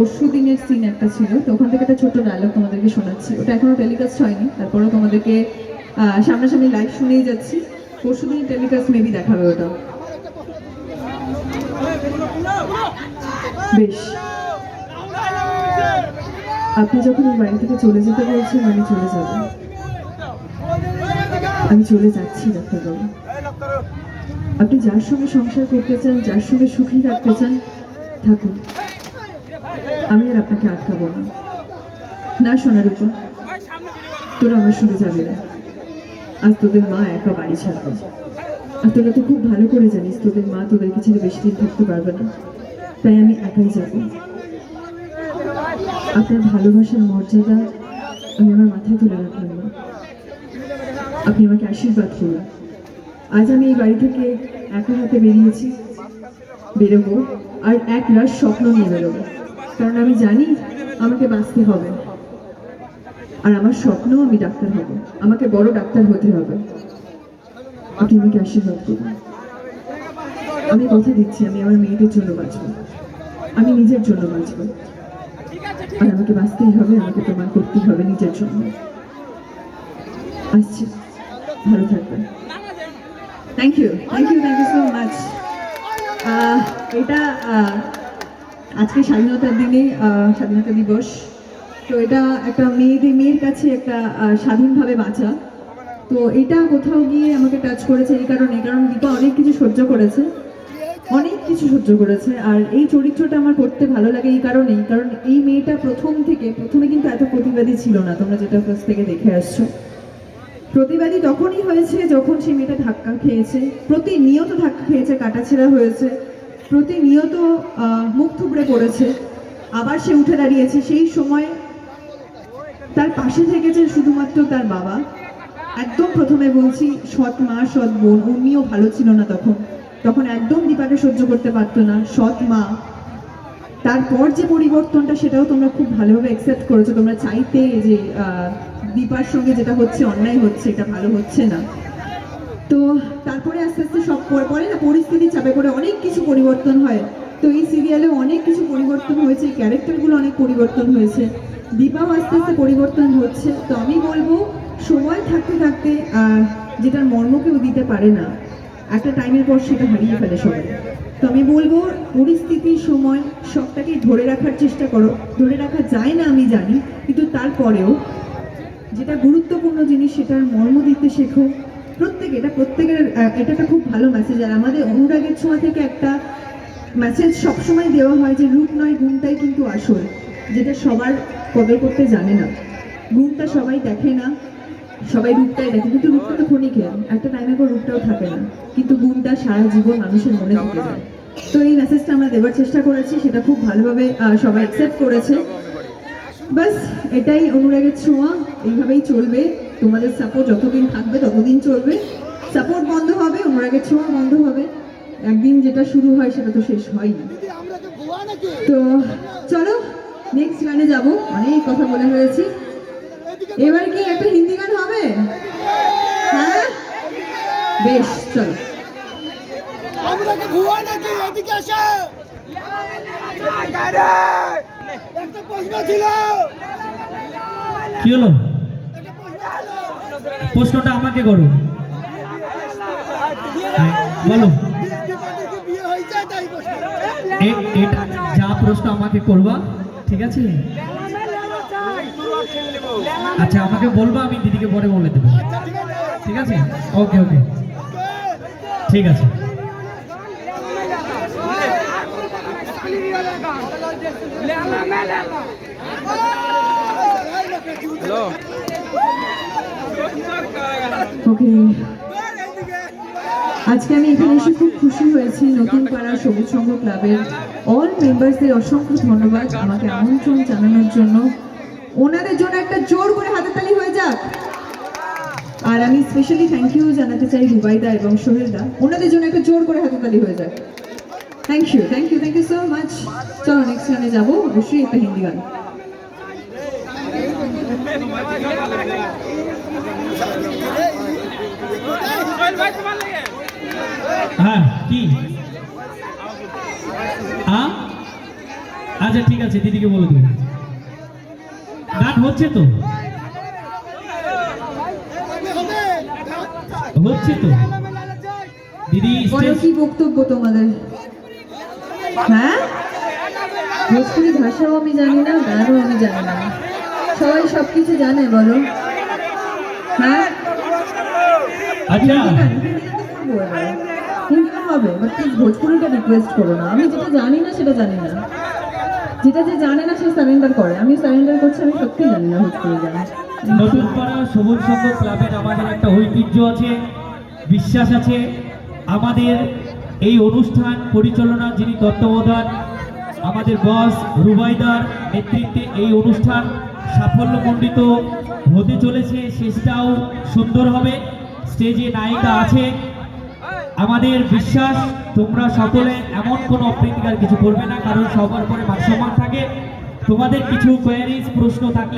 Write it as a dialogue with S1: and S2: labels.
S1: পরশু দিনের সিন একটা ছিল, তো ওখান থেকে একটা ছোট্ট ডায়লগ তোমাদেরকে শোনাচ্ছি। ওটা এখনো টেলিকাস্ট হয়নি, তারপরেও তোমাদেরকে সামনাসামনি লাইভ শুনেই যাচ্ছি। পরশু দিন টেলিকাস্ট মেবি দেখাবে ওটা। বেশ, আপনি যখন এই বাড়ি থেকে চলে যেতে বলছেন আমি চলে যাব, আমি চলে যাচ্ছি ডাক্তারবাবু। আপনি যার সঙ্গে সংসার করতে চান, যার সঙ্গে সুখী থাকতে চান, থাকুন, আমি আর আপনাকে আটকাবো না। না সোনার উপর, তোরা আমার সঙ্গে যাবে না। আজ তোদের মা একা বাড়ি ছাড়বে, আর তোরা তো খুব ভালো করে জানিস তোদের মা তোদেরকে ছেড়ে বেশি দিন থাকতে পারবে না, তাই আমি একাই যাব। আপনার ভালোবাসার মর্যাদা আমি আমার মাথায় তুলে রাখলাম না, আপনি আমাকে আশীর্বাদ করুন। আজ আমি এই বাড়ি থেকে একা হাতে বেরিয়েছি, বেরোবো, আর এক রাত স্বপ্ন নিয়ে বেরোবো, কারণ আমি জানি আমাকে বাঁচতে হবে, আর আমার স্বপ্ন আমি ডাক্তার হব, আমাকে বড় ডাক্তার হতে হবে। আপনি আমাকে আশীর্বাদ করুন। আমি কথা দিচ্ছি আমি আমার মেয়েদের জন্য বাঁচবো, আমি নিজের জন্য বাঁচবো, আর আমাকে বাঁচতেই হবে, আমাকে প্রমাণ করতেই হবে নিজের জন্য। আসছি, ভালো থাকবেন। Thank you so much. এটা আজকে স্বাধীনতার দিনে, স্বাধীনতা দিবস, তো এটা একটা মেয়ের কাছে একটা স্বাধীনভাবে বাঁচা। তো এটা কোথাও গিয়ে আমাকে টাচ করেছে এই কারণ দীপা অনেক কিছু সহ্য করেছে, আর এই চরিত্রটা আমার করতে ভালো লাগে এই কারণেই, কারণ এই মেয়েটা প্রথমে কিন্তু এত প্রতিবাদী ছিল না। তোমরা যেটা ফার্স্ট থেকে দেখে আসছো, প্রতিবাদী তখনই হয়েছে যখন সেই মেয়েটা ধাক্কা খেয়েছে, প্রতিনিয়ত ধাক্কা খেয়েছে, কাটাছেঁড়া হয়েছে, প্রতিনিয়ত মুখ থুবড়ে পড়েছে, আবার সে উঠে দাঁড়িয়েছে। সেই সময় তার পাশে থেকেছে শুধুমাত্র তার বাবা। একদম প্রথমে বলছি, সৎ মা সৎ বোন, উনিও ভালো ছিল না তখন একদম দীপাকে সহ্য করতে পারতো না। সৎ মা, তারপর যে পরিবর্তনটা সেটাও তোমরা খুব ভালোভাবে অ্যাকসেপ্ট করেছো। তোমরা চাইতে যে দীপার সঙ্গে যেটা হচ্ছে অন্যায় হচ্ছে, এটা ভালো হচ্ছে না। তো তারপরে আস্তে আস্তে সব পরে না পরিস্থিতি চাপে করে অনেক কিছু পরিবর্তন হয়। তো এই সিরিয়ালে অনেক কিছু পরিবর্তন হয়েছে, ক্যারেক্টারগুলো অনেক পরিবর্তন হয়েছে, দীপাও আস্তে আস্তে পরিবর্তন হচ্ছে। তো আমি বলবো সময় থাকতে থাকতে যেটার মর্ম কেউ দিতে পারে না, একটা টাইমের পর সেটা হারিয়ে ফেলে সবাই। তো আমি বলবো পরিস্থিতি, সময় সবটাকে ধরে রাখার চেষ্টা করো। ধরে রাখা যায় না আমি জানি, কিন্তু তারপরেও যেটা গুরুত্বপূর্ণ জিনিস সেটার মর্ম দিতে শেখো। প্রত্যেকের এটা একটা খুব ভালো মেসেজ। আর আমাদের অনুরাগের ছোঁয়া থেকে একটা মেসেজ সবসময় দেওয়া হয় যে রূপ নয় গুণটাই কিন্তু আসল, যেটা সবার কদর করতে জানে না। গুণটা সবাই দেখে না, সবাই রূপটাই দেখে, কিন্তু রূপটা তো ক্ষণিকের, একটা টাইমের পর রূপটাও থাকে না, কিন্তু গুণটা সারা জীবন মানুষের মনে থেকে যায়। তো এই মেসেজটা আমরা দেওয়ার চেষ্টা করেছি, সেটা খুব ভালোভাবে সবাই অ্যাকসেপ্ট করেছে। বাস এটাই অনুরাগের ছোঁয়া, এইভাবেই চলবে। তোমাদের সাপোর্ট যতদিন থাকবে ততদিন চলবে। সাপোর্ট বন্ধ হবে, অনুরাগের ছোঁয়া বন্ধ হবে, একদিন যেটা শুরু হয় সেটা তো শেষ হয়নি। তো চলো নেক্সট গানে যাব, অনেক কথা বলে হয়েছি। এবার কি একটা হিন্দি গান হবে? হ্যাঁ বেশ, চলো।
S2: কি হলো? প্রশ্নটা আমাকে করো, বলো। এটা যা প্রশ্ন আমাকে করবা, ঠিক আছে? আচ্ছা আমাকে বলবা, আমি দিদিকে পরে বলে দেবো, ঠিক আছে? ওকে ওকে, ঠিক আছে।
S1: ওকে, আজকে আমি এখানে এসে খুব খুশি হয়েছি। নতুন পাড়া সবুজ সংঘ ক্লাবের অল মেম্বারসদের অসংখ্য ধন্যবাদ আমাকে আমন্ত্রণ জানানোর জন্য। ওনাদের জন্য একটা জোর করে হাতের তালি হয়ে যাক। আর আমি স্পেশালি থ্যাংক ইউ জানাতে চাই রুবাইদা এবং সোহেলদা, ওনাদের জন্য একটা জোর করে হাতের তালি হয়ে যাক। Thank you so much. চলো নেক্সট গানে যাবো, অবশ্যই একটা হিন্দি গান।
S2: হ্যাঁ কি? আচ্ছা ঠিক আছে, দিদিকে বলে দেবো। গান হচ্ছে তো, হচ্ছে তো দিদি।
S1: বলো কি বক্তব্য তোমাদের? হ্যাঁ, ভোজপুরি ভাষাও আমি জানি না, গানও আমি জানি না, সবাই সবকিছু জানে বলো। হ্যাঁ,
S2: আচ্ছা
S1: হিন্দি হবে, বাট প্লিজ ভোজপুরিটা রিকোয়েস্ট করো না। আমি যেটা জানি না সেটা জানি না, যেটা যে জানে না সে সারেন্ডার করে, আমি সারেন্ডার করছি, আমি সত্যি জানি না ভোজপুরি গান।
S2: নতুন পাড়া সবুজ সংঘ ক্লাবের আমাদের একটা ঐতিহ্য আছে, বিশ্বাস আছে। আমাদের এই অনুষ্ঠান পরিচালনা যিনি তত্ত্বাবধান, আমাদের বস রুবাইদার নেতৃত্বে এই অনুষ্ঠান সাফল্যমণ্ডিত হতে চলেছে। শেষটাও সুন্দর হবে, স্টেজে নায়িকা আছে। আমাদের বিশ্বাস তোমরা সকলে এমন কোনো অপ্রীতিকর কিছু করবে না, কারণ সবার পরে মান সম্মান থাকে। তোমাদের কিছু কোয়ারিজ প্রশ্ন থাকলে